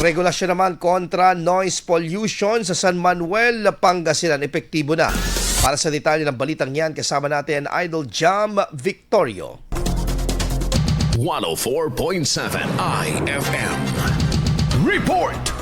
Regulasyon naman kontra noise pollution sa San Manuel, Pangasinan epektibo na. Para sa detalye ng balitang yan, kasama natin Idol Jam Victorio. 104.7 IFM Report.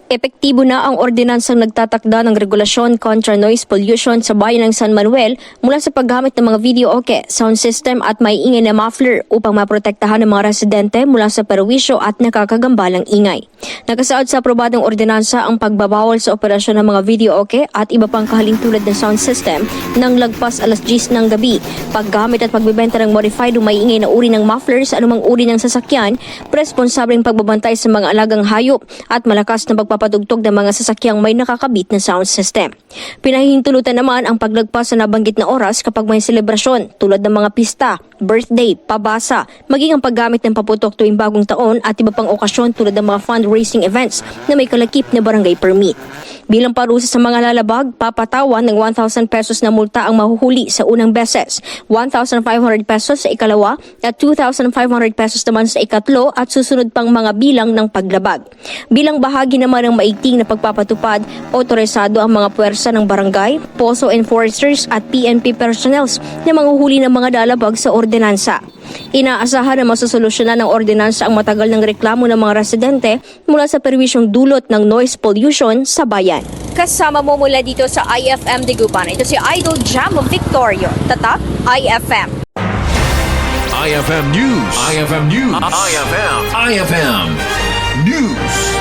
Epektibo na ang ordinansang nagtatakda ng regulasyon kontra noise pollution sa bayan ng San Manuel mula sa paggamit ng mga video okay, sound system at may ingay na muffler upang maprotektahan ng mga residente mula sa perwisyo at nakakagambalang ingay. Nakasaad sa aprobadong ordinansa ang pagbabawal sa operasyon ng mga video okay at iba pang kahalintulad ng sound system nang lagpas alas 10 ng gabi, paggamit at pagbebenta ng modified o may ingay na uri ng muffler sa anumang uri ng sasakyan, responsableng pagbabantay sa mga alagang hayop at malakas na pagpapatugtog ng mga sasakyang may nakakabit na sound system. Pinahihintulutan naman ang paglagpas sa nabanggit na oras kapag may selebrasyon tulad ng mga pista, birthday, pabasa, maging ang paggamit ng paputok tuwing bagong taon at iba pang okasyon tulad ng mga fundraising events na may kalakip na barangay permit. Bilang parusa sa mga lalabag, papatawan ng 1,000 pesos na multa ang mahuhuli sa unang beses, 1,500 pesos sa ikalawa at 2,500 pesos naman sa ikatlo at susunod pang mga bilang ng paglabag. Bilang bahagi naman ng maigting na pagpapatupad, otorisado ang mga puwersa ng barangay, POSO enforcers at PNP personnels na manghuhuli ng mga lalabag sa ordinansa. Inaasahan na masosolusyonan ng ordinansa ang matagal ng reklamo ng mga residente mula sa perwisyong dulot ng noise pollution sa bayan. Kasama mo mula dito sa IFM Digupan, ito si Idol Jam Victorio, Tatak IFM. IFM News. IFM News. IFM News.